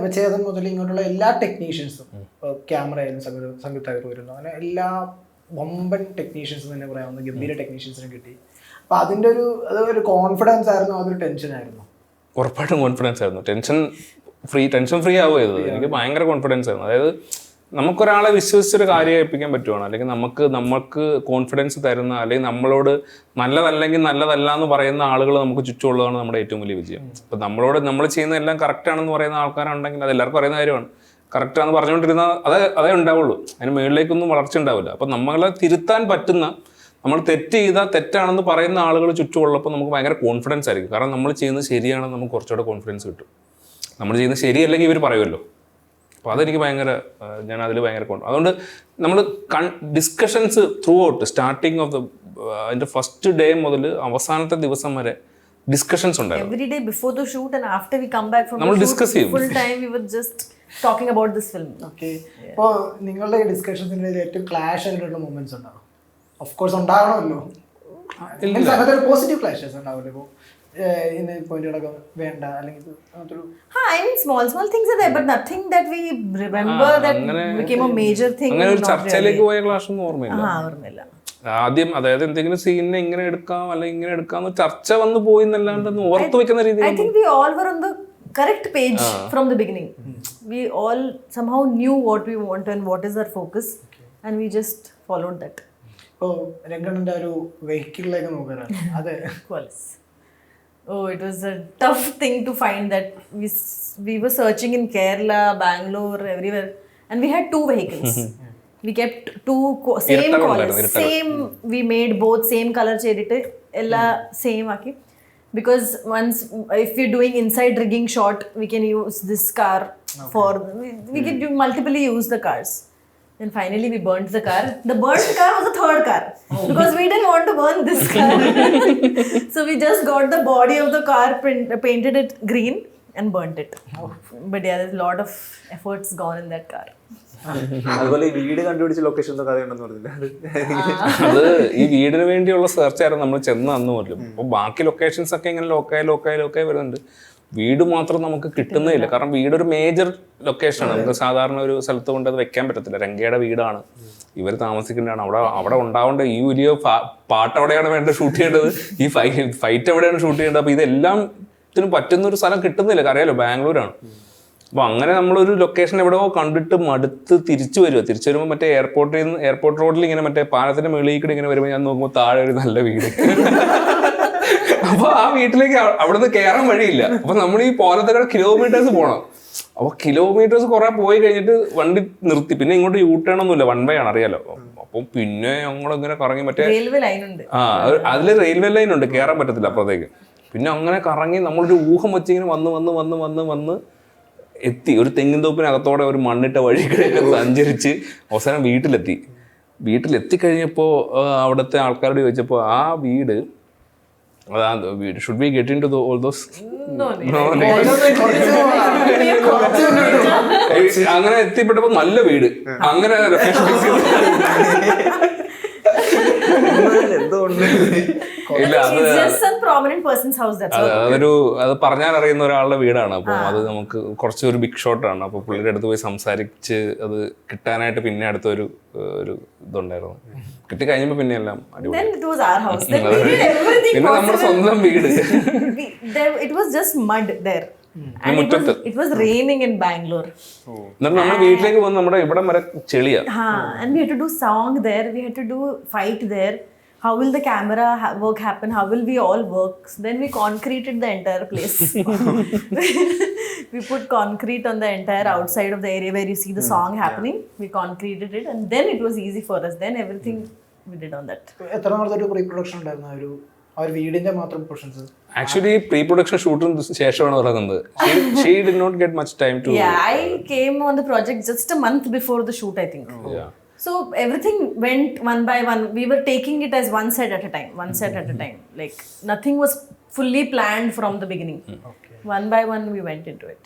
പരമച്ഛേദൻ മുതൽ ഇങ്ങോട്ടുള്ള എല്ലാ ടെക്നീഷ്യൻസും, ക്യാമറ ആയാലും സംഗീതകർ വരുന്നു, അങ്ങനെ എല്ലാ വമ്പൻ ടെക്നീഷ്യൻസും തന്നെ പറയാവുന്ന ഗംഭീര ടെക്നീഷ്യൻസിനെ കിട്ടി. അപ്പം അതിൻ്റെ അതൊരു കോൺഫിഡൻസ് ആയിരുന്നു, അതൊരു ടെൻഷൻ ആയിരുന്നു? ഉറപ്പായിട്ടും കോൺഫിഡൻസ് ആയിരുന്നു. ടെൻഷൻ ഫ്രീ ആവുക ചെയ്തത്. എനിക്ക് ഭയങ്കര കോൺഫിഡൻസ് ആയിരുന്നു. അതായത് നമുക്കൊരാളെ വിശ്വസിച്ചൊരു കാര്യം ഏൽപ്പിക്കാൻ പറ്റുവാണ്, അല്ലെങ്കിൽ നമുക്ക് കോൺഫിഡൻസ് തരുന്ന, അല്ലെങ്കിൽ നമ്മളോട് നല്ലതല്ലെങ്കിൽ നല്ലതല്ല എന്ന് പറയുന്ന ആളുകൾ നമുക്ക് ചുറ്റുമുള്ളതാണ് നമ്മുടെ ഏറ്റവും വലിയ വിജയം. ഇപ്പം നമ്മൾ ചെയ്യുന്ന എല്ലാം കറക്റ്റ് ആണെന്ന് പറയുന്ന ആൾക്കാരുണ്ടെങ്കിൽ അത് എല്ലാവർക്കും അറിയുന്ന കാര്യമാണ്. കറക്റ്റാണെന്ന് പറഞ്ഞുകൊണ്ടിരുന്ന അതേ ഉണ്ടാവുള്ളൂ, അതിന് മുകളിലേക്കൊന്നും വളർച്ച ഉണ്ടാവില്ല. അപ്പം നമ്മളെ തിരുത്താൻ പറ്റുന്ന, നമ്മൾ തെറ്റ് ചെയ്താൽ തെറ്റാണെന്ന് പറയുന്ന ആളുകൾ ചുറ്റുമുള്ളപ്പോൾ നമുക്ക് ഭയങ്കര കോൺഫിഡൻസ് ആയിരിക്കും. കാരണം നമ്മൾ ചെയ്യുന്നത് ശരിയാണെന്ന് നമുക്ക് കുറച്ചുകൂടെ കോൺഫിഡൻസ് കിട്ടും. നമ്മൾ ചെയ്യുന്നത് ശരിയല്ലെങ്കിൽ ഇവർ പറയുമല്ലോ. അപ്പോൾ അതെനിക്ക് ഞാൻ അതിൽ ഭയങ്കര അതുകൊണ്ട് നമ്മൾ discussions through out, starting of അതിൻ്റെ ഫസ്റ്റ് ഡേ മുതൽ അവസാനത്തെ ദിവസം വരെ ഡിസ്കഷൻസ് ഉണ്ടായിരുന്നു. Every day before the shoot and after we come back from നമ്മൾ the ഡിസ്കസ് shoot, ചെയ്യും. full time we were just talking about this film. Okay. ഇപ്പോൾ നിങ്ങളുടെ ഡിസ്കഷൻസിൻ്റെ ഏറ്റവും ക്ലാഷ് ആയിട്ടുള്ള മൊമെന്റ്സ് ഉണ്ടാവും? ഓഫ് കോഴ്സ് ഉണ്ടാവണമല്ലോ. അതൊരു പോസിറ്റീവ് ക്ലാഷസ് ഉണ്ടാവില്ലേ? ഇപ്പോൾ ഇന്ന പോയിന്റുകളൊക്കെ വേണ്ട, അല്ലെങ്കിൽ I mean small things are there, but nothing that we remember that became a major thing. അങ്ങനെ ഒരു ചർച്ചയിലേക്ക് പോയ ക്ലാഷ് ഒന്നും ഓർമ്മയില്ല. ആദ്യം അതായത് എന്തെങ്കിലും സീനിനെ ഇങ്ങനെ എടുക്കാം അല്ലെങ്കിൽ ഇങ്ങനെ എടുക്കാന്ന് ചർച്ച വന്നു പോയി എന്നല്ലാണ്ട് ഓർത്തു വെക്കുന്ന രീതിയിൽ I think we all were on the correct page from the beginning. We all somehow knew what we want and what is our focus, and we just followed that. ഇപ്പോൾ രംഗണ്ണൻ്റെ ഒരു വെഹിക്കിളിലേക്ക് നോക്കാനാണ് അതെ. Oh, it was a tough thing to find that we were searching in Kerala, Bangalore, everywhere, and we had 2 vehicles. We kept 2 same colors, same, we made both same color chedittu ella same aaki, because once if we're doing inside rigging shot we can use this car for we can do multiply use the cars. And finally we burnt the car. The burnt car was the third car because we didn't want to burn this car. So we just got the body of the car, painted it green and burnt it. But yeah, there's a lot of efforts gone in that car. അതുപോലെ ഈ വീട് കണ്ടുപിടിച്ച ലൊക്കേഷൻ്റെ കഥയുണ്ടെന്ന് പറഞ്ഞില്ല? അത് ഈ വീടിന് വേണ്ടിയുള്ള search ആയിരുന്നു നമ്മൾ ചെന്ന് അന്ന് പോലും. അപ്പോൾ ബാക്കി ലൊക്കേഷൻസ് ഒക്കെ ഇങ്ങനെ ലോക്കായി വരുന്നുണ്ട്. വീട് മാത്രം നമുക്ക് കിട്ടുന്നില്ല. കാരണം വീടൊരു മേജർ ലൊക്കേഷനാണ്. നമുക്ക് സാധാരണ ഒരു സ്ഥലത്ത് കൊണ്ട് അത് വെക്കാൻ പറ്റത്തില്ല. രംഗയുടെ വീടാണ്, ഇവർ താമസിക്കേണ്ടതാണ്. അവിടെ ഉണ്ടാവേണ്ട ഈ വലിയ പാട്ട് എവിടെയാണ് വേണ്ടത് ഷൂട്ട് ചെയ്യേണ്ടത്, ഈ ഫൈറ്റ് എവിടെയാണ് ഷൂട്ട് ചെയ്യേണ്ടത്. അപ്പോൾ ഇതെല്ലാം ഇതിന് പറ്റുന്നൊരു സ്ഥലം കിട്ടുന്നില്ല. അറിയാലോ, ബാംഗ്ലൂരാണ്. അപ്പോൾ അങ്ങനെ നമ്മളൊരു ലൊക്കേഷൻ എവിടെയോ കണ്ടിട്ട് മടുത്ത് തിരിച്ചു വരുമ്പോൾ മറ്റേ എയർപോർട്ട് റോഡിൽ ഇങ്ങനെ മറ്റേ പാലത്തിൻ്റെ മുകളിലേക്ക് ഇങ്ങനെ വരുമ്പോൾ ഞാൻ നോക്കുമ്പോൾ താഴെ ഒരു നല്ല വീട്. അപ്പോൾ ആ വീട്ടിലേക്ക് അവിടുന്ന് കയറാൻ വഴിയില്ല. അപ്പോൾ നമ്മൾ ഈ പോലത്തെ കിലോമീറ്റേഴ്സ് പോകണം. അപ്പോൾ കിലോമീറ്റേഴ്സ് കുറെ പോയി കഴിഞ്ഞിട്ട് വണ്ടി നിർത്തി. പിന്നെ ഇങ്ങോട്ട് യൂട്ടേൺ ഒന്നുമില്ല, 1 way ആണ്, അറിയാലോ. അപ്പം പിന്നെ ഞങ്ങളിങ്ങനെ കറങ്ങി മറ്റേ അതിൽ റെയിൽവേ ലൈൻ ഉണ്ട്, കയറാൻ പറ്റത്തില്ല അപ്പുറത്തേക്ക്. പിന്നെ അങ്ങനെ കറങ്ങി നമ്മളൊരു ഊഹം വെച്ചിങ്ങനെ വന്ന് എത്തി. ഒരു തെങ്ങിൻ തോപ്പിനകത്തോടെ ഒരു മണ്ണിട്ട വഴികളൊക്കെ സഞ്ചരിച്ച് അവസാനം വീട്ടിലെത്തിക്കഴിഞ്ഞപ്പോൾ അവിടുത്തെ ആൾക്കാരോട് ചോദിച്ചപ്പോൾ ആ വീട് should we get into all those? No. അങ്ങനെ എത്തിപ്പെട്ടപ്പോ നല്ല വീട്, അങ്ങനെ അത് പറഞ്ഞാൽ അറിയുന്ന ഒരാളുടെ വീടാണ്. അപ്പൊ അത് നമുക്ക് കുറച്ചൊരു ബിഗ് ഷോട്ടാണ്. അപ്പൊ പുള്ളിയുടെ അടുത്ത് പോയി സംസാരിച്ച് അത് കിട്ടാനായിട്ട് പിന്നെ അടുത്തൊരു ഇതുണ്ടായിരുന്നു. കിട്ടി കഴിഞ്ഞപ്പോ പിന്നെ എല്ലാം പിന്നെ നമ്മുടെ സ്വന്തം വീട്. It was raining in Bangalore. നമ്മൾ വീട്ടിലേക്ക് വന്ന് നമ്മുടെ ഇവിടെ വരെ ചെളിയാ. And we had to do song there, we had to do fight there. How will the camera work happen? How will we all work? Then we concreted the entire place. We put concrete on the entire outside of the area where you see the song happening. We concreted it, and then it was easy for us. Then everything we did on that. എത്ര നാളത്തെ pre production ഉണ്ടായിരുന്നു ആ ഒരു വീടിന്റെ മാത്രം portions? Actually pre production ഷൂട്ടിന് ശേഷമാണ് തുടങ്ങുന്നത്. She did not get much time to. Yeah, I came on the project just a month before the shoot, I think. Yeah. So everything went one by one. We were taking it as one set at a time. Like nothing was fully planned from the beginning. One by one we went into it.